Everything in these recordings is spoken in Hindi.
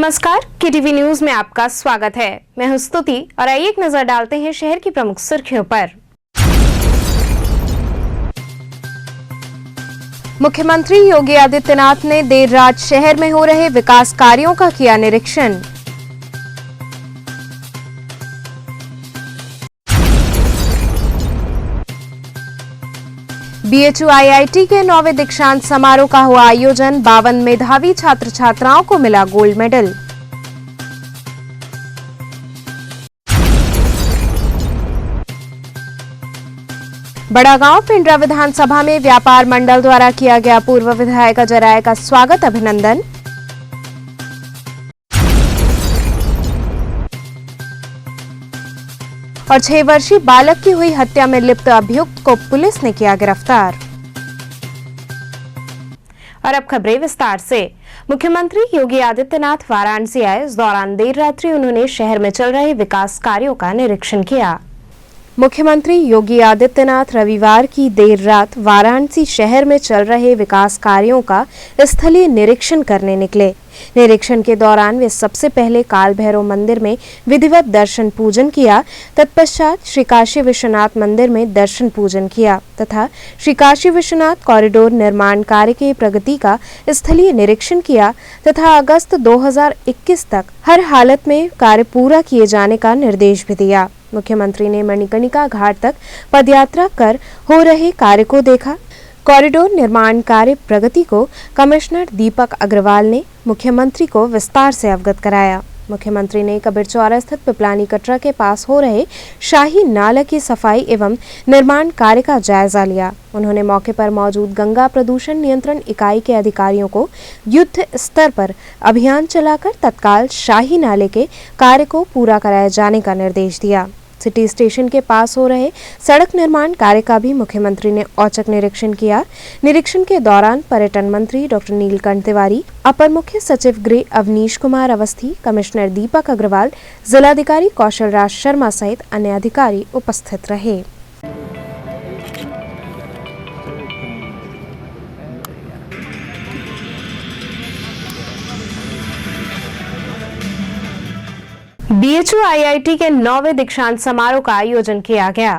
नमस्कार, केटीवी न्यूज में आपका स्वागत है। मैं हूं स्तुति और आइए एक नजर डालते हैं शहर की प्रमुख सुर्खियों पर। मुख्यमंत्री योगी आदित्यनाथ ने देर रात शहर में हो रहे विकास कार्यों का किया निरीक्षण। बीएचयू आईआईटी के 9वें दीक्षांत समारोह का हुआ आयोजन। 52 मेधावी छात्र छात्राओं को मिला गोल्ड मेडल। बड़ागांव पिंडरा विधानसभा में व्यापार मंडल द्वारा किया गया पूर्व विधायक अजय राय का स्वागत अभिनंदन। और 6 वर्षीय बालक की हुई हत्या में लिप्त अभियुक्त को पुलिस ने किया गिरफ्तार। और अब खबरें विस्तार से। मुख्यमंत्री योगी आदित्यनाथ वाराणसी आए। इस दौरान देर रात्रि उन्होंने शहर में चल रहे विकास कार्यों का निरीक्षण किया। मुख्यमंत्री योगी आदित्यनाथ रविवार की देर रात वाराणसी शहर में चल रहे विकास कार्यों का स्थलीय निरीक्षण करने निकले। निरीक्षण के दौरान वे सबसे पहले काल भैरव मंदिर में विधिवत दर्शन पूजन किया। तत्पश्चात श्री काशी विश्वनाथ मंदिर में दर्शन पूजन किया तथा श्री काशी विश्वनाथ कॉरिडोर निर्माण कार्य की प्रगति का स्थलीय निरीक्षण किया तथा अगस्त 2021 तक हर हालत में कार्य पूरा किए जाने का निर्देश भी दिया। मुख्यमंत्री ने मणिकर्णिका घाट तक पदयात्रा कर हो रहे कार्य को देखा। कॉरिडोर निर्माण कार्य प्रगति को कमिश्नर दीपक अग्रवाल ने मुख्यमंत्री को विस्तार से अवगत कराया। मुख्यमंत्री ने कबीर चौरा स्थित पिपलानी कटरा के पास हो रहे शाही नाला की सफाई एवं निर्माण कार्य का जायजा लिया। उन्होंने मौके पर मौजूद गंगा प्रदूषण नियंत्रण इकाई के अधिकारियों को युद्ध स्तर पर अभियान चलाकर तत्काल शाही नाले के कार्य को पूरा कराए जाने का निर्देश दिया। सिटी स्टेशन के पास हो रहे सड़क निर्माण कार्य का भी मुख्यमंत्री ने औचक निरीक्षण किया। निरीक्षण के दौरान पर्यटन मंत्री डॉक्टर नीलकंठ तिवारी, अपर मुख्य सचिव गृह अवनीश कुमार अवस्थी, कमिश्नर दीपक अग्रवाल, जिलाधिकारी कौशल राज शर्मा सहित अन्य अधिकारी उपस्थित रहे। बीएचयू आईआईटी के 9वें दीक्षांत समारोह का आयोजन किया गया।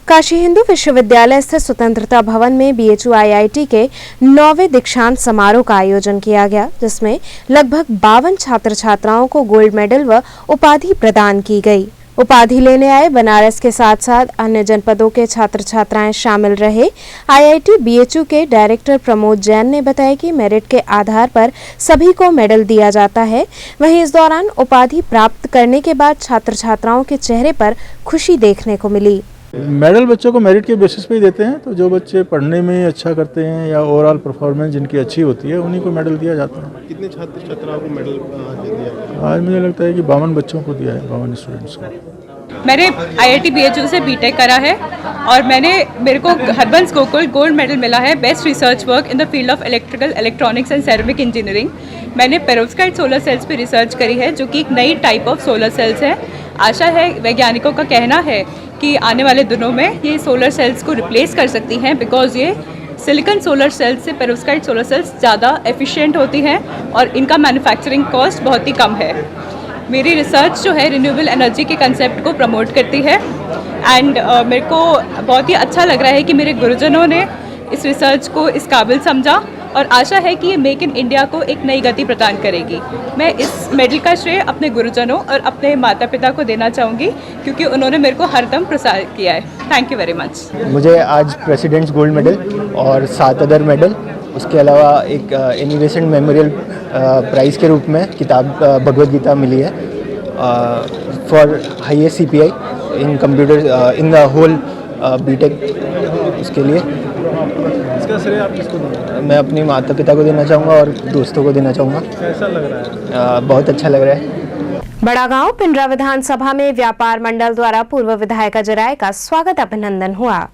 काशी हिंदू विश्वविद्यालय स्थित स्वतंत्रता भवन में बीएचयू आईआईटी के 9वें दीक्षांत समारोह का आयोजन किया गया, जिसमें लगभग 52 छात्र छात्राओं को गोल्ड मेडल व उपाधि प्रदान की गई। उपाधि लेने आए बनारस के साथ साथ अन्य जनपदों के छात्र छात्राएं शामिल रहे। आईआईटी बीएचयू के डायरेक्टर प्रमोद जैन ने बताया कि मेरिट के आधार पर सभी को मेडल दिया जाता है। वहीं इस दौरान उपाधि प्राप्त करने के बाद छात्र छात्राओं के चेहरे पर खुशी देखने को मिली। मेडल बच्चों को मेरिट के बेसिस पे ही देते हैं, तो जो बच्चे पढ़ने में अच्छा करते हैं या ओवरऑल परफॉर्मेंस जिनकी अच्छी होती है उन्हीं को मेडल दिया जाता है। कितने छात्र छात्राओं को मेडल दिया? आज मुझे लगता है कि 52 बच्चों को दिया है, 52 स्टूडेंट्स को। मैंने आईआईटी बीएचयू से बीटेक करा है और मेरे को हरबंस गोकुल गोल्ड मेडल मिला है best research work in the field of electrical electronics and ceramic engineering. मैंने पेरोव्स्काइट सोलर सेल्स पे रिसर्च करी है, जो कि एक नई टाइप ऑफ सोलर सेल्स है। आशा है, वैज्ञानिकों का कहना है कि आने वाले दिनों में ये सोलर सेल्स को रिप्लेस कर सकती हैं, बिकॉज ये सिलिकॉन सोलर सेल्स से पेरोव्स्काइट सोलर सेल्स ज़्यादा एफिशिएंट होती हैं और इनका मैन्युफैक्चरिंग कॉस्ट बहुत ही कम है। मेरी रिसर्च जो है रिन्यूएबल एनर्जी के कंसेप्ट को प्रमोट करती है एंड मेरे को बहुत ही अच्छा लग रहा है कि मेरे गुरुजनों ने इस रिसर्च को इस काबिल समझा और आशा है कि ये मेक इन इंडिया को एक नई गति प्रदान करेगी। मैं इस मेडल का श्रेय अपने गुरुजनों और अपने माता पिता को देना चाहूँगी, क्योंकि उन्होंने मेरे को हरदम प्रसारित किया है। Thank you very much. मुझे आज प्रेसिडेंट्स गोल्ड मेडल और 7 अदर मेडल, उसके अलावा एक इनोवेशन मेमोरियल प्राइज़ के रूप में किताब भगवद गीता मिली है for highest CPI in computer in the whole BTech. उसके लिए इसका श्रेय आप किसको देंगे? मैं अपनी माता पिता को देना चाहूँगा और दोस्तों को देना चाहूँगा। कैसा लग रहा है? बहुत अच्छा लग रहा है। बड़ागांव पिंडरा विधानसभा में व्यापार मंडल द्वारा पूर्व विधायक अजय राय का स्वागत अभिनंदन हुआ।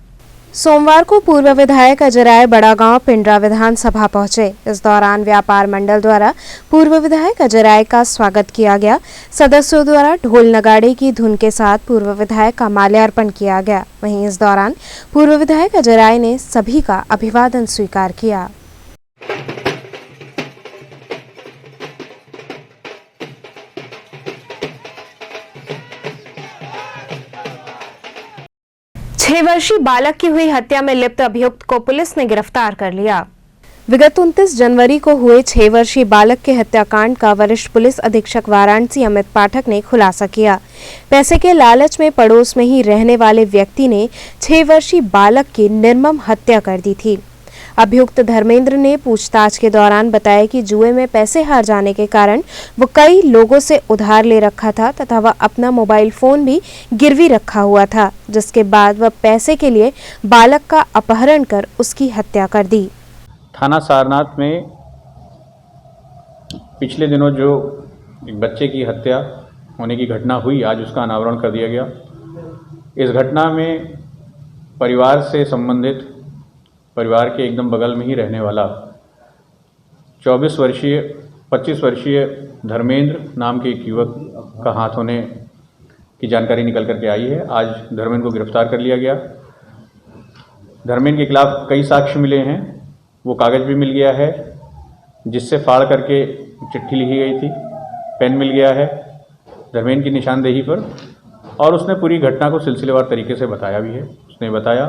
सोमवार को पूर्व विधायक अजय राय बड़ागांव पिंडरा विधानसभा पहुंचे। इस दौरान व्यापार मंडल द्वारा पूर्व विधायक अजय राय का स्वागत किया गया। सदस्यों द्वारा ढोल नगाड़े की धुन के साथ पूर्व विधायक का माल्यार्पण किया गया। वहीं इस दौरान पूर्व विधायक अजय राय ने सभी का अभिवादन स्वीकार किया। 6 वर्षीय बालक की हुई हत्या में लिप्त अभियुक्त को पुलिस ने गिरफ्तार कर लिया। विगत 29 जनवरी को हुए 6 वर्षीय बालक के हत्याकांड का वरिष्ठ पुलिस अधीक्षक वाराणसी अमित पाठक ने खुलासा किया। पैसे के लालच में पड़ोस में ही रहने वाले व्यक्ति ने 6 वर्षीय बालक की निर्मम हत्या कर दी थी। अभियुक्त धर्मेंद्र ने पूछताछ के दौरान बताया कि जुए में पैसे हार जाने के कारण वो कई लोगों से उधार ले रखा था तथा वह अपना मोबाइल फोन भी गिरवी रखा हुआ था, जिसके बाद वह पैसे के लिए बालक का अपहरण कर उसकी हत्या कर दी। थाना सारनाथ में पिछले दिनों जो एक बच्चे की हत्या होने की घटना हुई, आज उसका अनावरण कर दिया गया। इस घटना में परिवार से संबंधित, परिवार के एकदम बगल में ही रहने वाला 25 वर्षीय धर्मेंद्र नाम के एक युवक का हाथ होने की जानकारी निकल करके आई है। आज धर्मेंद्र को गिरफ्तार कर लिया गया। धर्मेंद्र के खिलाफ कई साक्ष्य मिले हैं, वो कागज़ भी मिल गया है जिससे फाड़ करके चिट्ठी लिखी गई थी, पेन मिल गया है धर्मेंद्र की निशानदेही पर, और उसने पूरी घटना को सिलसिलेवार तरीके से बताया भी है। उसने बताया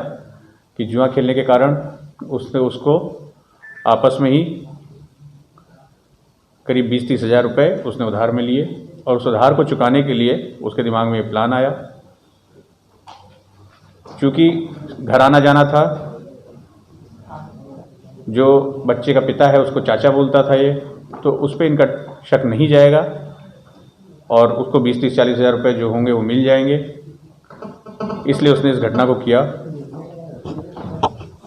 कि जुआ खेलने के कारण उसने उसको आपस में ही करीब 20-30 हज़ार रुपये उसने उधार में लिए, और उस उधार को चुकाने के लिए उसके दिमाग में ये प्लान आया। चूँकि घर आना जाना था, जो बच्चे का पिता है उसको चाचा बोलता था ये, तो उस पर इनका शक नहीं जाएगा और उसको 20-30-40 हज़ार रुपये जो होंगे वो मिल जाएंगे, इसलिए उसने इस घटना को किया।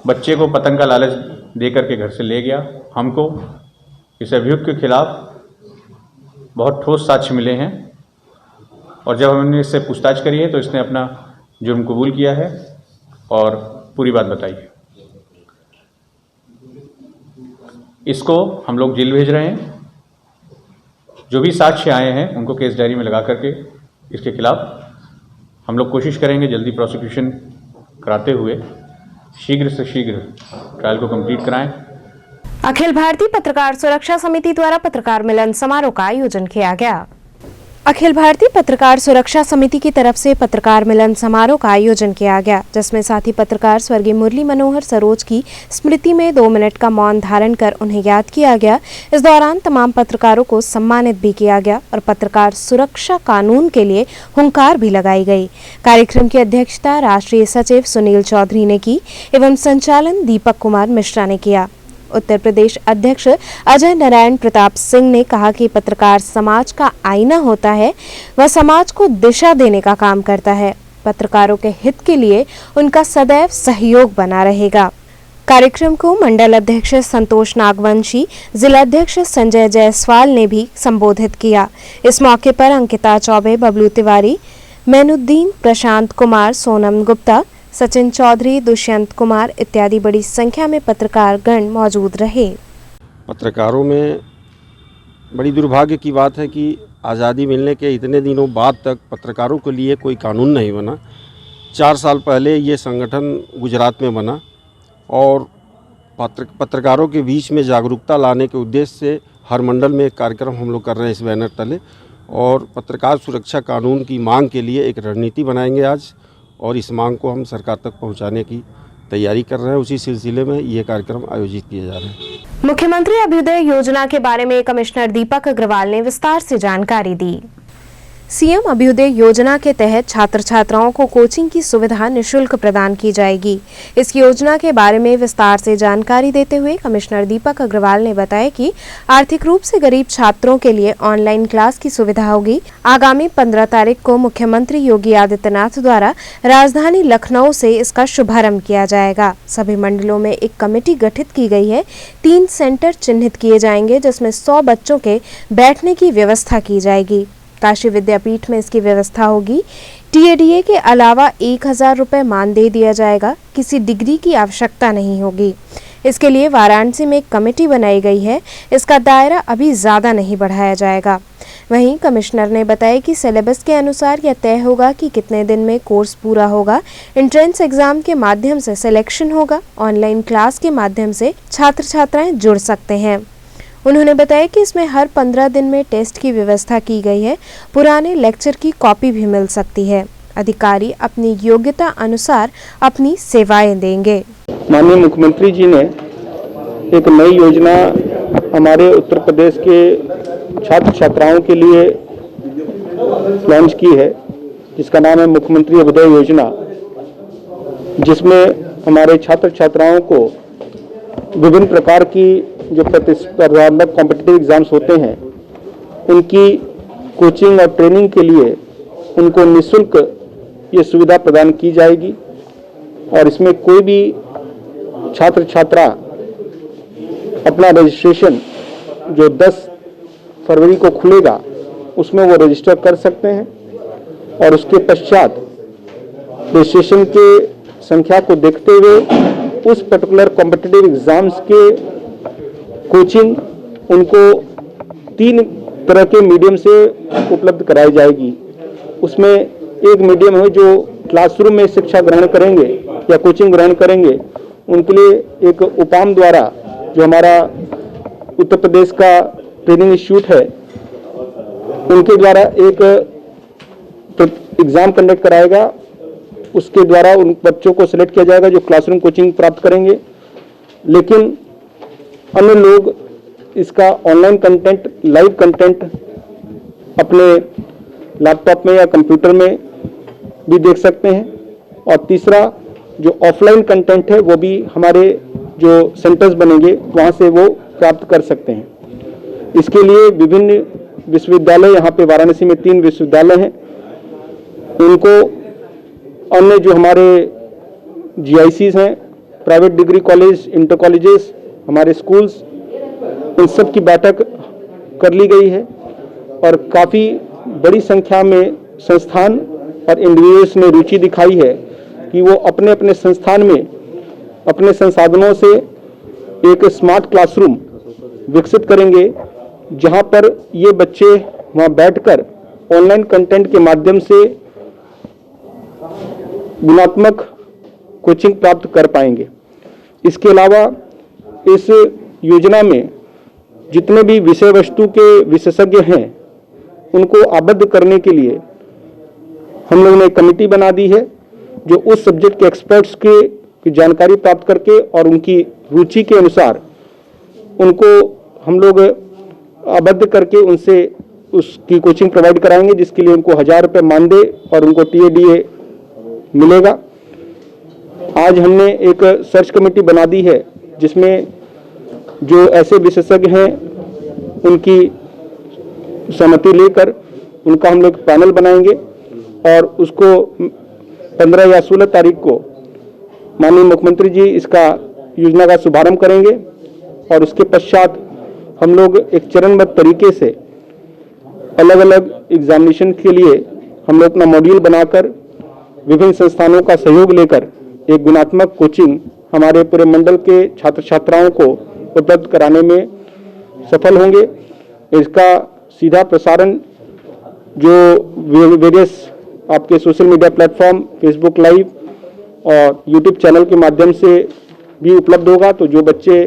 बच्चे को पतंग का लालच दे करके घर से ले गया। हमको इस अभियुक्त के खिलाफ बहुत ठोस साक्ष्य मिले हैं, और जब हमने इससे पूछताछ करी है तो इसने अपना जुर्म कबूल किया है और पूरी बात बताई है। इसको हम लोग जेल भेज रहे हैं। जो भी साक्ष्य आए हैं उनको केस डायरी में लगा करके इसके खिलाफ हम लोग कोशिश करेंगे जल्दी प्रोसिक्यूशन कराते हुए शीघ्र से शीघ्र ट्रायल को कंप्लीट कराएं। अखिल भारतीय पत्रकार सुरक्षा समिति द्वारा पत्रकार मिलन समारोह का आयोजन किया गया। अखिल भारतीय पत्रकार सुरक्षा समिति की तरफ से पत्रकार मिलन समारोह का आयोजन किया गया, जिसमें साथी पत्रकार स्वर्गीय मुरली मनोहर सरोज की स्मृति में 2 मिनट का मौन धारण कर उन्हें याद किया गया। इस दौरान तमाम पत्रकारों को सम्मानित भी किया गया और पत्रकार सुरक्षा कानून के लिए हुंकार भी लगाई गई। कार्यक्रम की अध्यक्षता राष्ट्रीय सचिव सुनील चौधरी ने की एवं संचालन दीपक कुमार मिश्रा ने किया। उत्तर प्रदेश अध्यक्ष अजय नारायण प्रताप सिंह ने कहा कि पत्रकार समाज का आईना होता है, वह समाज को दिशा देने का काम करता है। पत्रकारों के हित के लिए उनका सदैव सहयोग बना रहेगा। कार्यक्रम को मंडल अध्यक्ष संतोष नागवंशी, जिला अध्यक्ष संजय जायसवाल ने भी संबोधित किया। इस मौके पर अंकिता चौबे, बबलू तिवारी, मैनुद्दीन, प्रशांत कुमार, सोनम गुप्ता, सचिन चौधरी, दुष्यंत कुमार इत्यादि बड़ी संख्या में पत्रकार गण मौजूद रहे। पत्रकारों में बड़ी दुर्भाग्य की बात है कि आज़ादी मिलने के इतने दिनों बाद तक पत्रकारों के लिए कोई कानून नहीं बना। 4 साल पहले ये संगठन गुजरात में बना और पत्रकारों के बीच में जागरूकता लाने के उद्देश्य से हर मंडल में एक कार्यक्रम हम लोग कर रहे हैं इस बैनर तले, और पत्रकार सुरक्षा कानून की मांग के लिए एक रणनीति बनाएंगे आज, और इस मांग को हम सरकार तक पहुंचाने की तैयारी कर रहे हैं। उसी सिलसिले में ये कार्यक्रम आयोजित किए जा रहे हैं। मुख्यमंत्री अभ्युदय योजना के बारे में कमिश्नर दीपक अग्रवाल ने विस्तार से जानकारी दी। सीएम अभ्युदय योजना के तहत छात्र छात्राओं को कोचिंग की सुविधा निःशुल्क प्रदान की जाएगी। इस योजना के बारे में विस्तार से जानकारी देते हुए कमिश्नर दीपक अग्रवाल ने बताया कि आर्थिक रूप से गरीब छात्रों के लिए ऑनलाइन क्लास की सुविधा होगी। आगामी 15 तारीख को मुख्यमंत्री योगी आदित्यनाथ द्वारा राजधानी लखनऊ से इसका शुभारंभ किया जाएगा। सभी मंडलों में एक कमेटी गठित की गई है। 3 सेंटर चिन्हित किए जाएंगे, जिसमें 100 बच्चों के बैठने की व्यवस्था की जाएगी। काशी विद्यापीठ में इसकी व्यवस्था होगी। टीएडीए के अलावा 1000 रुपये मानदेय दिया जाएगा। किसी डिग्री की आवश्यकता नहीं होगी। इसके लिए वाराणसी में एक कमेटी बनाई गई है। इसका दायरा अभी ज़्यादा नहीं बढ़ाया जाएगा। वहीं कमिश्नर ने बताया कि सिलेबस के अनुसार यह तय होगा कि कितने दिन में कोर्स पूरा होगा। एंट्रेंस एग्जाम के माध्यम से सिलेक्शन होगा। ऑनलाइन क्लास के माध्यम से छात्र छात्राएं जुड़ सकते हैं। उन्होंने बताया कि इसमें हर 15 दिन में टेस्ट की व्यवस्था की गई है। पुराने लेक्चर की कॉपी भी मिल सकती है। अधिकारी अपनी योग्यता अनुसार अपनी सेवाएं देंगे। माननीय मुख्यमंत्री जी ने एक नई योजना हमारे उत्तर प्रदेश के छात्र छात्राओं के लिए लॉन्च की है, जिसका नाम है मुख्यमंत्री अभ्युदय योजना, जिसमें हमारे छात्र छात्राओं को विभिन्न प्रकार की जो प्रतिस्पर्धात्मक कॉम्पिटिटिव एग्जाम्स होते हैं उनकी कोचिंग और ट्रेनिंग के लिए उनको निःशुल्क ये सुविधा प्रदान की जाएगी। और इसमें कोई भी छात्र छात्रा अपना रजिस्ट्रेशन जो 10 फरवरी को खुलेगा उसमें वो रजिस्टर कर सकते हैं और उसके पश्चात रजिस्ट्रेशन के संख्या को देखते हुए उस पर्टिकुलर कॉम्पिटिटिव एग्जाम्स के कोचिंग उनको 3 तरह के मीडियम से उपलब्ध कराई जाएगी। उसमें एक मीडियम है जो क्लासरूम में शिक्षा ग्रहण करेंगे या कोचिंग ग्रहण करेंगे, उनके लिए एक उपाम द्वारा जो हमारा उत्तर प्रदेश का ट्रेनिंग इंस्टीट्यूट है उनके द्वारा एक एग्जाम कंडक्ट कराएगा। उसके द्वारा उन बच्चों को सिलेक्ट किया जाएगा जो क्लासरूम कोचिंग प्राप्त करेंगे। लेकिन अन्य लोग इसका ऑनलाइन कंटेंट, लाइव कंटेंट अपने लैपटॉप में या कंप्यूटर में भी देख सकते हैं। और तीसरा जो ऑफलाइन कंटेंट है वो भी हमारे जो सेंटर्स बनेंगे वहाँ से वो प्राप्त कर सकते हैं। इसके लिए विभिन्न विश्वविद्यालय, यहाँ पे वाराणसी में 3 विश्वविद्यालय हैं, उनको अन्य जो हमारे GICs हैं, private degree college, inter colleges, हमारे स्कूल्स, इन सब की बैठक कर ली गई है और काफ़ी बड़ी संख्या में संस्थान और इंडिविजुअल्स ने रुचि दिखाई है कि वो अपने अपने संस्थान में अपने संसाधनों से एक स्मार्ट क्लासरूम विकसित करेंगे, जहां पर ये बच्चे वहां बैठकर ऑनलाइन कंटेंट के माध्यम से गुणात्मक कोचिंग प्राप्त कर पाएंगे। इसके अलावा इस योजना में जितने भी विषय वस्तु के विशेषज्ञ हैं उनको आबद्ध करने के लिए हम लोगों ने एक कमेटी बना दी है जो उस सब्जेक्ट के एक्सपर्ट्स की जानकारी प्राप्त करके और उनकी रुचि के अनुसार उनको हम लोग आबद्ध करके उनसे उसकी कोचिंग प्रोवाइड कराएंगे, जिसके लिए उनको 1000 रुपये मानदेय और उनको TADA मिलेगा। आज हमने एक सर्च कमेटी बना दी है जिसमें जो ऐसे विशेषज्ञ हैं उनकी सहमति लेकर उनका हम लोग पैनल बनाएंगे और उसको 15 या 16 तारीख को माननीय मुख्यमंत्री जी इसका योजना का शुभारंभ करेंगे और उसके पश्चात हम लोग एक चरणबद्ध तरीके से अलग अलग एग्जामिनेशन के लिए हम लोग अपना मॉड्यूल बनाकर विभिन्न संस्थानों का सहयोग लेकर एक गुणात्मक कोचिंग हमारे पूरे मंडल के छात्र छात्राओं को उपलब्ध कराने में सफल होंगे। इसका सीधा प्रसारण जो वेरियस आपके social media platform, Facebook live और यूट्यूब चैनल के माध्यम से भी उपलब्ध होगा। तो जो बच्चे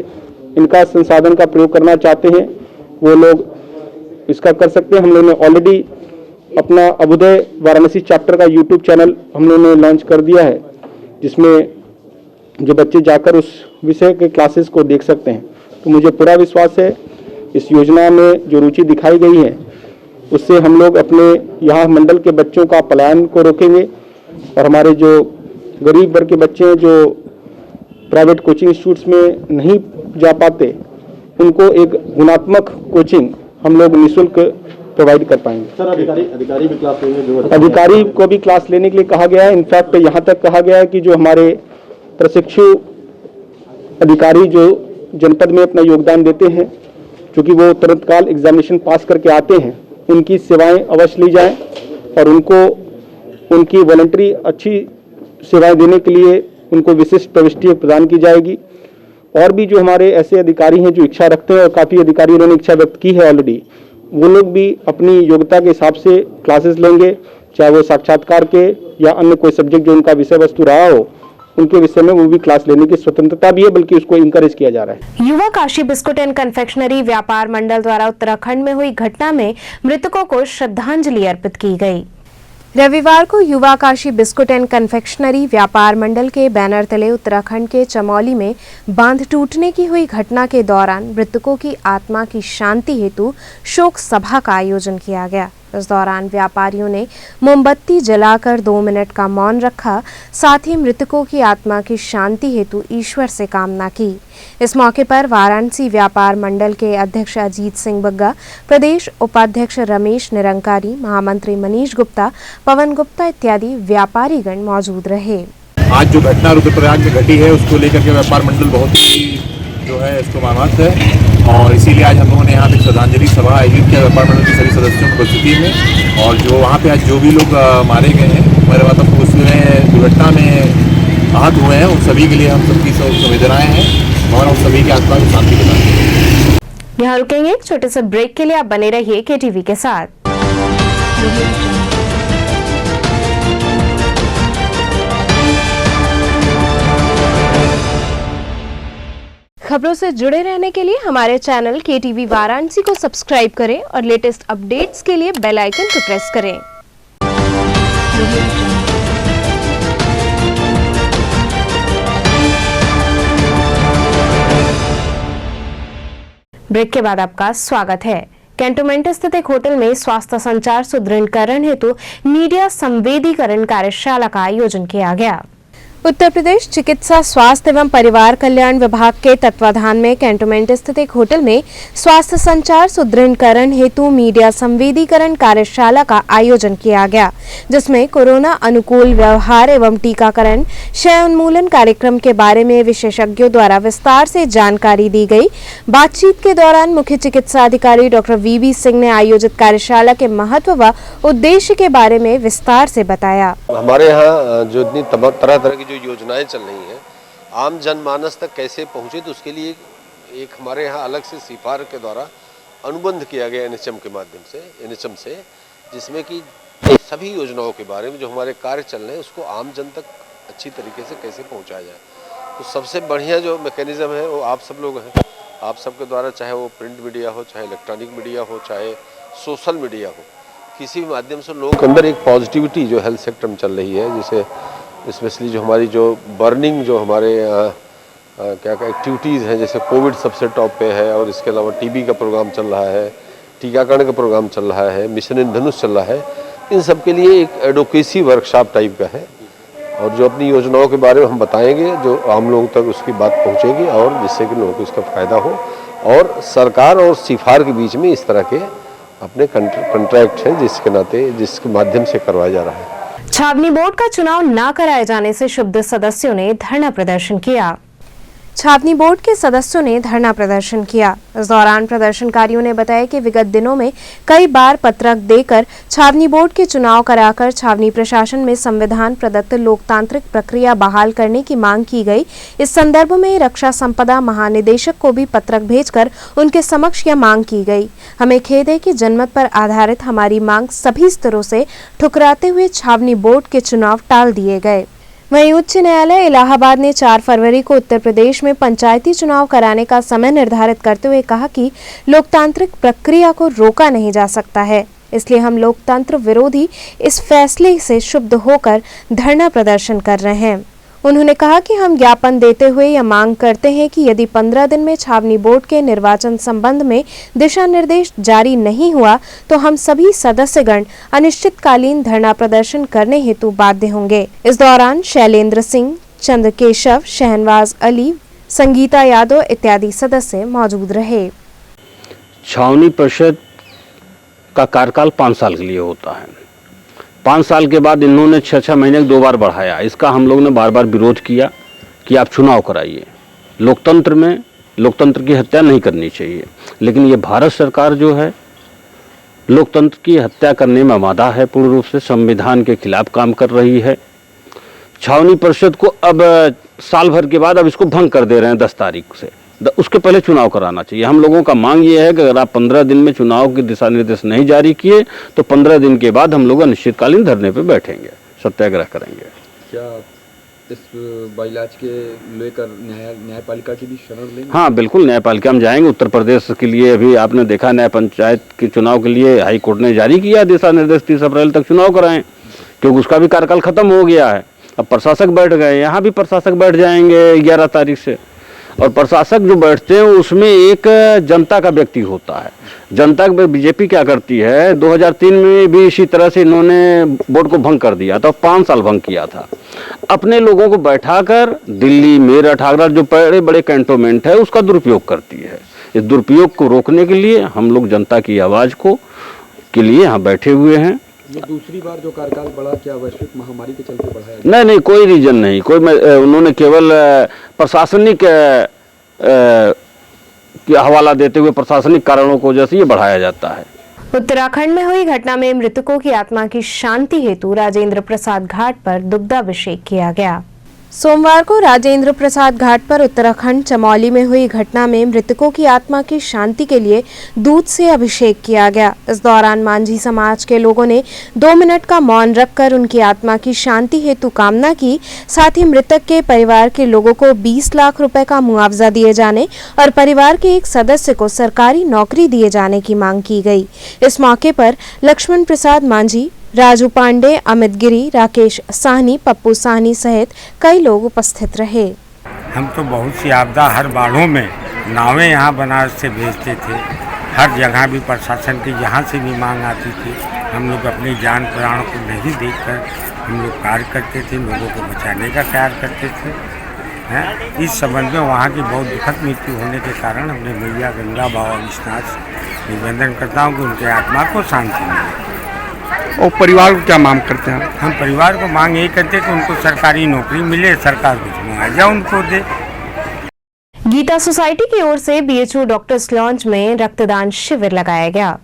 इनका संसाधन का प्रयोग करना चाहते हैं वो लोग इसका कर सकते हैं। हम लोगों ने ऑलरेडी अपना अभ्युदय वाराणसी चैप्टर का यूट्यूब चैनल हम लोगों ने लॉन्च कर दिया है, जिसमें जो बच्चे जाकर उस विषय के क्लासेस को देख सकते हैं। तो मुझे पूरा विश्वास है इस योजना में जो रुचि दिखाई गई है उससे हम लोग अपने यहाँ मंडल के बच्चों का पलायन को रोकेंगे और हमारे जो गरीब वर्ग के बच्चे हैं जो प्राइवेट कोचिंग इंस्टीट्यूट्स में नहीं जा पाते उनको एक गुणात्मक कोचिंग हम लोग निःशुल्क प्रोवाइड कर पाएंगे। सर, अधिकारी भी क्लास लेंगे? जो अधिकारी को भी क्लास लेने के लिए कहा गया है। इनफैक्ट यहाँ तक कहा गया है कि जो हमारे प्रशिक्षु अधिकारी जो जनपद में अपना योगदान देते हैं, क्योंकि वो तुरंतकाल एग्जामिनेशन पास करके आते हैं, उनकी सेवाएं अवश्य ली जाएं और उनको उनकी वॉलंटरी अच्छी सेवाएं देने के लिए उनको विशिष्ट प्रविष्टि प्रदान की जाएगी। और भी जो हमारे ऐसे अधिकारी हैं जो इच्छा रखते हैं और काफ़ी अधिकारियों ने इच्छा व्यक्त की है ऑलरेडी, वो लोग भी अपनी योग्यता के हिसाब से क्लासेस लेंगे, चाहे वो साक्षात्कार के या अन्य कोई सब्जेक्ट जो उनका विषय वस्तु रहा हो उनके विषय में वो भी क्लास लेने की स्वतंत्रता भी है, बल्कि उसको इंकरेज किया जा रहा है। युवा काशी बिस्कुट एंड कन्फेक्शनरी व्यापार मंडल द्वारा उत्तराखंड में हुई घटना में मृतकों को श्रद्धांजलि अर्पित की गई। रविवार को युवा काशी बिस्कुट एंड कन्फेक्शनरी व्यापार मंडल के बैनर तले उत्तराखंड के चमौली में बांध टूटने की हुई घटना के दौरान मृतकों की आत्मा की शांति हेतु शोक सभा का आयोजन किया गया। इस दौरान व्यापारियों ने मोमबत्ती जलाकर 2 मिनट का मौन रखा, साथ ही मृतकों की आत्मा की शांति हेतु ईश्वर से कामना की। इस मौके पर वाराणसी व्यापार मंडल के अध्यक्ष अजीत सिंह बग्गा, प्रदेश उपाध्यक्ष रमेश निरंकारी, महामंत्री मनीष गुप्ता, पवन गुप्ता इत्यादि व्यापारीगण मौजूद रहे। आज जो घटना रुद्रप्रयाग में घटी है उसको लेकर के व्यापार मंडल बहुत ही जो है इसको मर्माहत है और इसीलिए आज हम लोगों ने यहाँ पे श्रद्धांजलि सभा आयोजित किया व्यापार मंडल के सभी सदस्यों की उपस्थिति में। और जो वहाँ पे आज जो भी लोग मारे गए हैं, हमारे मतलब उसमें दुर्घटना में आहत हुए हैं, उन सभी के लिए हम सबकी संवेदनाएं हैं और उन सभी की आत्मा की शांति के साथ। यहाँ रुकेंगे एक छोटे से ब्रेक के लिए। आप बने रहिए KTV के साथ। खबरों से जुड़े रहने के लिए हमारे चैनल KTV वाराणसी को सब्सक्राइब करें और लेटेस्ट अपडेट्स के लिए बेल आइकन को प्रेस करें। ब्रेक के बाद आपका स्वागत है। कैंटोनमेंट स्थित एक होटल में स्वास्थ्य संचार सुदृढ़ीकरण हेतु मीडिया संवेदीकरण कार्यशाला का आयोजन किया गया। उत्तर प्रदेश चिकित्सा स्वास्थ्य एवं परिवार कल्याण विभाग के तत्वाधान में कैंटोनमेंट स्थित एक होटल में स्वास्थ्य संचार सुदृढ़ीकरण हेतु मीडिया संवेदीकरण कार्यशाला का आयोजन किया गया, जिसमें कोरोना अनुकूल व्यवहार एवं टीकाकरण क्षय उन्मूलन कार्यक्रम के बारे में विशेषज्ञों द्वारा विस्तार से जानकारी दी गई। बातचीत के दौरान मुख्य चिकित्सा अधिकारी डॉक्टर VB सिंह ने आयोजित कार्यशाला के महत्व व उद्देश्य के बारे में विस्तार से बताया। हमारे यहाँ जो इतनी तरह तरह की जो योजनाएं चल रही हैं, आम जनमानस तक कैसे पहुंचे, तो उसके लिए एक हमारे यहाँ अलग से सिफार के द्वारा अनुबंध किया गया NHM के माध्यम से, NHM से, जिसमें कि सभी योजनाओं के बारे में जो हमारे कार्य चल रहे हैं उसको आम जन तक अच्छी तरीके से कैसे पहुंचाया जाए। तो सबसे बढ़िया जो मैकेनिज्म है वो आप सब लोग हैं, आप सबके द्वारा, चाहे वो प्रिंट मीडिया हो, चाहे इलेक्ट्रॉनिक मीडिया हो, चाहे सोशल मीडिया हो, किसी भी माध्यम से लोगों के अंदर एक पॉजिटिविटी जो हेल्थ सेक्टर में चल रही है, जिसे स्पेशली जो हमारी जो बर्निंग जो हमारे क्या एक्टिविटीज़ हैं, जैसे कोविड सबसे टॉप पे है और इसके अलावा TB का प्रोग्राम चल रहा है, टीकाकरण का प्रोग्राम चल रहा है, मिशन इंद्रधनुष चल रहा है, इन सब के लिए एक एडवोकेसी वर्कशॉप टाइप का है और जो अपनी योजनाओं के बारे में हम बताएंगे, जो आम लोगों तक उसकी बात पहुँचेगी और जिससे कि लोगों को इसका फ़ायदा हो और सरकार और सिफार के बीच में इस तरह के अपने कॉन्ट्रैक्ट हैं जिसके नाते जिसके माध्यम से करवाया जा रहा है। छावनी बोर्ड का चुनाव न कराए जाने से क्षुब्ध सदस्यों ने धरना प्रदर्शन किया। छावनी बोर्ड के सदस्यों ने धरना प्रदर्शन किया। इस दौरान प्रदर्शनकारियों ने बताया कि विगत दिनों में कई बार पत्रक देकर छावनी बोर्ड के चुनाव कराकर छावनी प्रशासन में संविधान प्रदत्त लोकतांत्रिक प्रक्रिया बहाल करने की मांग की गई। इस संदर्भ में रक्षा संपदा महानिदेशक को भी पत्रक भेजकर उनके समक्ष यह मांग की गई। हमें खेद है कि जनमत पर आधारित हमारी मांग सभी स्तरों से ठुकराते हुए छावनी बोर्ड के चुनाव टाल दिए गए। वहीं उच्च न्यायालय इलाहाबाद ने 4 फरवरी को उत्तर प्रदेश में पंचायती चुनाव कराने का समय निर्धारित करते हुए कहा कि लोकतांत्रिक प्रक्रिया को रोका नहीं जा सकता है, इसलिए हम लोकतंत्र विरोधी इस फैसले से क्षुब्ध होकर धरना प्रदर्शन कर रहे हैं। उन्होंने कहा कि हम ज्ञापन देते हुए यह मांग करते हैं कि यदि 15 दिन में छावनी बोर्ड के निर्वाचन संबंध में दिशा निर्देश जारी नहीं हुआ तो हम सभी सदस्यगण अनिश्चितकालीन धरना प्रदर्शन करने हेतु बाध्य होंगे। इस दौरान शैलेंद्र सिंह, चंद्रकेशव, शहनवाज अली, संगीता यादव इत्यादि सदस्य मौजूद रहे। छावनी परिषद का कार्यकाल 5 साल के लिए होता है। 5 साल के बाद इन्होंने 6-6 महीने 2 बार बढ़ाया। इसका हम लोग ने बार बार विरोध किया कि आप चुनाव कराइए। लोकतंत्र में लोकतंत्र की हत्या नहीं करनी चाहिए, लेकिन ये भारत सरकार जो है लोकतंत्र की हत्या करने में आमादा है, पूर्ण रूप से संविधान के खिलाफ काम कर रही है। छावनी परिषद को अब साल भर के बाद अब इसको भंग कर दे रहे हैं 10 तारीख से। उसके पहले चुनाव कराना चाहिए। हम लोगों का मांग ये है कि अगर आप 15 दिन में चुनाव के दिशा निर्देश नहीं जारी किए तो 15 दिन के बाद हम लोग अनिश्चितकालीन धरने पे बैठेंगे, सत्याग्रह करेंगे। क्या इस बाइलाज के लेकर न्यायपालिका की भी शरण लेंगे? हाँ बिल्कुल, न्यायपालिका हम जाएंगे। उत्तर प्रदेश के लिए अभी आपने देखा न्याय पंचायत के चुनाव के लिए हाई कोर्ट ने जारी किया दिशा निर्देश 30 अप्रैल तक चुनाव कराएं। क्योंकि उसका भी कार्यकाल खत्म हो गया है। अब प्रशासक बैठ गए, यहाँ भी प्रशासक बैठ जाएंगे 11 तारीख से। और प्रशासक जो बैठते हैं उसमें एक जनता का व्यक्ति होता है। जनता का बीजेपी क्या करती है, 2003 में भी इसी तरह से इन्होंने वोट को भंग कर दिया था, 5 साल भंग किया था। अपने लोगों को बैठाकर दिल्ली, मेरठ, आगरा जो बड़े बड़े कैंटोनमेंट है उसका दुरुपयोग करती है। इस दुरुपयोग को रोकने के लिए हम लोग जनता की आवाज़ को के लिए यहाँ बैठे हुए हैं। ये दूसरी बार जो कार्यकाल बढ़ा, क्या वैश्विक महामारी के चलते बढ़ा है? नहीं, कोई रीजन नहीं, उन्होंने केवल प्रशासनिक की हवाला देते हुए प्रशासनिक कारणों को वजह से ये बढ़ाया जाता है। उत्तराखंड में हुई घटना में मृतकों की आत्मा की शांति हेतु राजेंद्र प्रसाद घाट पर दुग्धाभिषेक किया गया। सोमवार को राजेंद्र प्रसाद घाट पर उत्तराखंड चमौली में हुई घटना में मृतकों की आत्मा की शांति के लिए दूध से अभिषेक किया गया। इस दौरान मांझी समाज के लोगों ने 2 मिनट का मौन रखकर उनकी आत्मा की शांति हेतु कामना की। साथ ही मृतक के परिवार के लोगों को 20 लाख रुपए का मुआवजा दिए जाने और परिवार के एक सदस्य को सरकारी नौकरी दिए जाने की मांग की गई। इस मौके पर लक्ष्मण प्रसाद मांझी, राजू पांडे, अमित गिरी, राकेश साहनी, पप्पू साहनी सहित कई लोग उपस्थित रहे। हम तो बहुत सी आपदा, हर बाढ़ों में नावें यहाँ बनारस से भेजते थे। हर जगह भी प्रशासन की जहाँ से भी मांग आती थी, हम लोग अपनी जान प्राण को नहीं देखकर हम लोग कार्य करते थे, लोगों को बचाने का कार्य करते थे। इस संबंध में वहाँ की बहुत दुखद मृत्यु होने के कारण हमने मैया गंगा बाबा विश्वनाथ से निवेदन करता हूँ कि उनके आत्मा को शांति मिले। और परिवार को क्या मांग करते हैं? हम परिवार को मांग यही करते हैं कि उनको सरकारी नौकरी मिले, सरकार कुछ मुआवजा उनको दे। गीता सोसाइटी की ओर से बीएचयू डॉक्टर्स लॉन्ज में रक्तदान शिविर लगाया गया।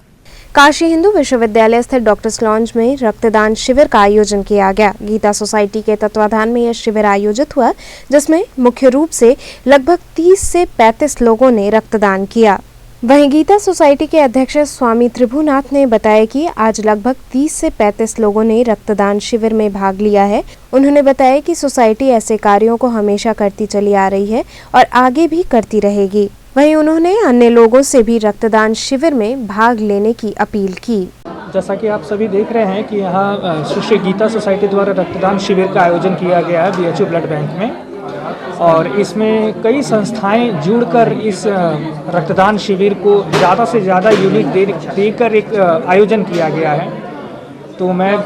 काशी हिंदू विश्वविद्यालय स्थित डॉक्टर्स लॉन्ज में रक्तदान शिविर का आयोजन किया गया। गीता सोसाइटी के तत्वाधान में यह शिविर आयोजित हुआ, जिसमें मुख्य रूप से लगभग 30 से 35 लोगों ने रक्तदान किया। वहीं गीता सोसाइटी के अध्यक्ष स्वामी त्रिभुनाथ ने बताया कि आज लगभग 30 से 35 लोगों ने रक्तदान शिविर में भाग लिया है। उन्होंने बताया कि सोसाइटी ऐसे कार्यों को हमेशा करती चली आ रही है और आगे भी करती रहेगी। वहीं उन्होंने अन्य लोगों से भी रक्तदान शिविर में भाग लेने की अपील की। जैसा कि आप सभी देख रहे हैं कि यहाँ श्री गीता सोसाइटी द्वारा रक्तदान शिविर का आयोजन किया गया है बीएचयू ब्लड बैंक में, और इसमें कई संस्थाएं जुड़कर इस रक्तदान शिविर को ज़्यादा से ज़्यादा यूनिट देकर एक आयोजन किया गया है। तो मैं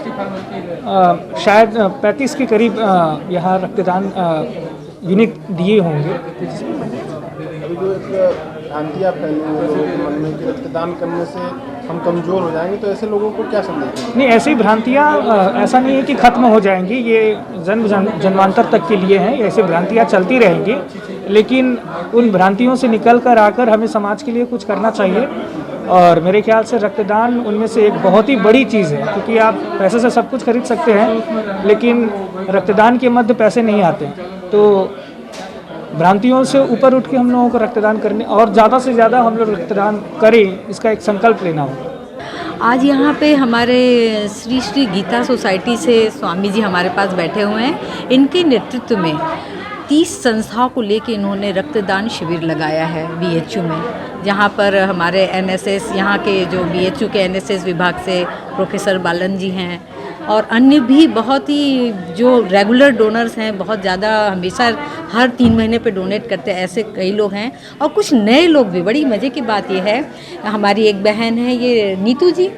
शायद 35 के करीब यहाँ रक्तदान यूनिट दिए होंगे। अभी जो एक भ्रांतियाँ फैली हुई लोगों के मन में कि रक्तदान करने से हम कमज़ोर हो जाएंगे, तो ऐसे लोगों को क्या संदेश? नहीं, ऐसी भ्रांतियाँ ऐसा नहीं है कि ख़त्म हो जाएंगी, ये जन्मांतर तक के लिए हैं। ऐसी भ्रांतियाँ चलती रहेंगी, लेकिन उन भ्रांतियों से निकल कर आकर हमें समाज के लिए कुछ करना चाहिए। और मेरे ख्याल से रक्तदान उनमें से एक बहुत ही बड़ी चीज़ है, क्योंकि आप पैसे से सब कुछ खरीद सकते हैं, लेकिन रक्तदान के मध्य पैसे नहीं आते। तो भ्रांतियों से ऊपर उठ के हम लोगों को रक्तदान करने और ज़्यादा से ज़्यादा हम लोग रक्तदान करें, इसका एक संकल्प लेना होगा। आज यहाँ पे हमारे श्री गीता सोसाइटी से स्वामी जी हमारे पास बैठे हुए हैं। इनके नेतृत्व में 30 संस्थाओं को लेकर इन्होंने रक्तदान शिविर लगाया है बीएचयू में, जहाँ पर हमारे एनएसएस, यहाँ के जो बीएचयू के एनएसएस विभाग से प्रोफेसर बालन जी हैं और अन्य भी बहुत ही जो रेगुलर डोनर्स हैं, बहुत ज़्यादा हमेशा हर 3 महीने पे डोनेट करते हैं, ऐसे कई लोग हैं। और कुछ नए लोग भी। बड़ी मज़े की बात ये है, हमारी एक बहन है ये नीतू जी,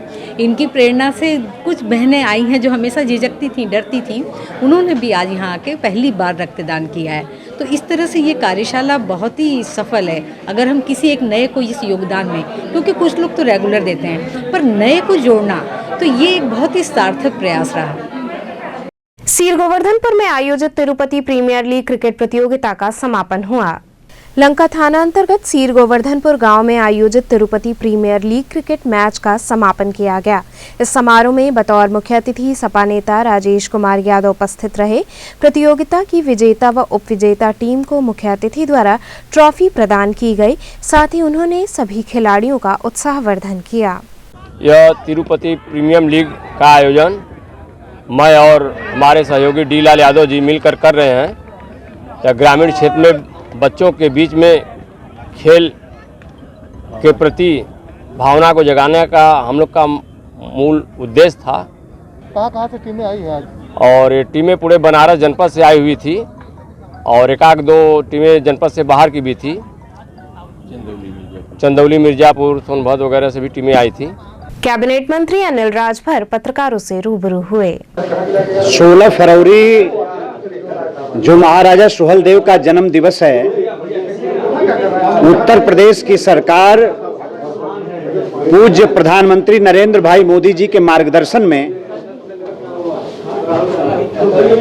इनकी प्रेरणा से कुछ बहनें आई हैं जो हमेशा झिझकती थीं, डरती थीं, उन्होंने भी आज यहाँ आके पहली बार रक्तदान किया है। तो इस तरह से ये कार्यशाला बहुत ही सफल है। अगर हम किसी एक नए को इस योगदान में, क्योंकि कुछ लोग तो रेगुलर देते हैं, पर नए को जोड़ना, तो ये एक बहुत ही सार्थक प्रयास रहा। सीर गोवर्धनपुर में आयोजित तिरुपति प्रीमियर लीग क्रिकेट प्रतियोगिता का समापन हुआ। लंका थाना अंतर्गत सीर गोवर्धनपुर गांव में आयोजित Tirupati premier league cricket match का समापन किया गया। इस समारोह में बतौर मुख्य अतिथि सपा नेता राजेश कुमार यादव उपस्थित रहे। प्रतियोगिता की विजेता व उपविजेता टीम को मुख्य अतिथि द्वारा ट्रॉफी प्रदान की गई। साथ ही उन्होंने सभी खिलाड़ियों का उत्साहवर्धन किया। यह तिरुपति प्रीमियर लीग का आयोजन मैं और हमारे सहयोगी डी लाल यादव जी मिलकर कर रहे हैं। यह ग्रामीण क्षेत्र में बच्चों के बीच में खेल के प्रति भावना को जगाने का हम लोग का मूल उद्देश्य था। कहाँ से टीमें आई है आज? और ये टीमें पूरे बनारस जनपद से आई हुई थी और एक आध दो टीमें जनपद से बाहर की भी थी, चंदौली, मिर्जापुर, सोनभद्र वगैरह से भी टीमें आई थी। कैबिनेट मंत्री अनिल राजभर पत्रकारों से रूबरू हुए। 16 फरवरी जो महाराजा सुहेलदेव का जन्म दिवस है, उत्तर प्रदेश की सरकार पूज्य प्रधानमंत्री नरेंद्र भाई मोदी जी के मार्गदर्शन में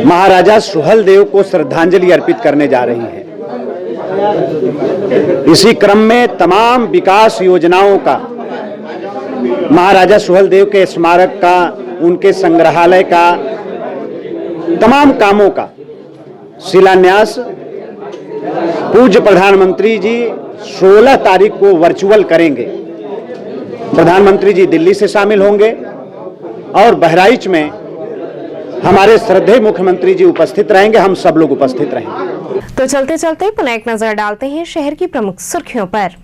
महाराजा सुहेलदेव को श्रद्धांजलि अर्पित करने जा रही है। इसी क्रम में तमाम विकास योजनाओं का, महाराजा सुहेलदेव के स्मारक का, उनके संग्रहालय का, तमाम कामों का शिलान्यास पूज्य प्रधानमंत्री जी 16 तारीख को वर्चुअल करेंगे। प्रधानमंत्री जी दिल्ली से शामिल होंगे और बहराइच में हमारे श्रद्धेय मुख्यमंत्री जी उपस्थित रहेंगे, हम सब लोग उपस्थित रहेंगे। तो चलते चलते पुनः एक नजर डालते हैं शहर की प्रमुख सुर्खियों पर।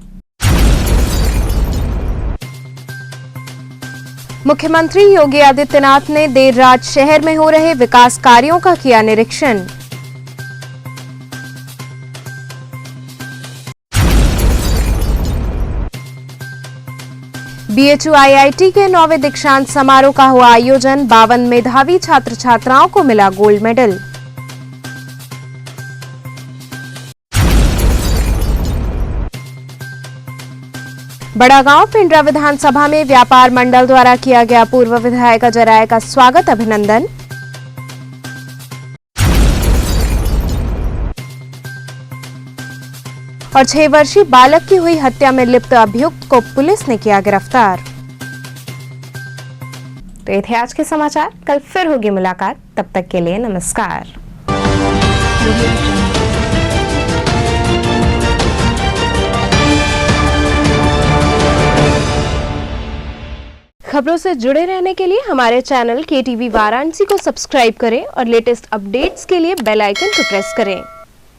मुख्यमंत्री योगी आदित्यनाथ ने देर रात शहर में हो रहे विकास कार्यों का किया निरीक्षण। BHU IIT के 9वें दीक्षांत समारोह का हुआ आयोजन। 52 मेधावी छात्र छात्राओं को मिला गोल्ड मेडल। बड़ागांव पिंडरा विधानसभा में व्यापार मंडल द्वारा किया गया पूर्व विधायक अजय राय का स्वागत अभिनंदन। और 6 वर्षीय बालक की हुई हत्या में लिप्त अभियुक्त को पुलिस ने किया गिरफ्तार। तो ये थे आज के समाचार, कल फिर होगी मुलाकात, तब तक के लिए नमस्कार। खबरों से जुड़े रहने के लिए हमारे चैनल KTV वाराणसी को सब्सक्राइब करें और लेटेस्ट अपडेट्स के लिए बेल आइकन को प्रेस करें।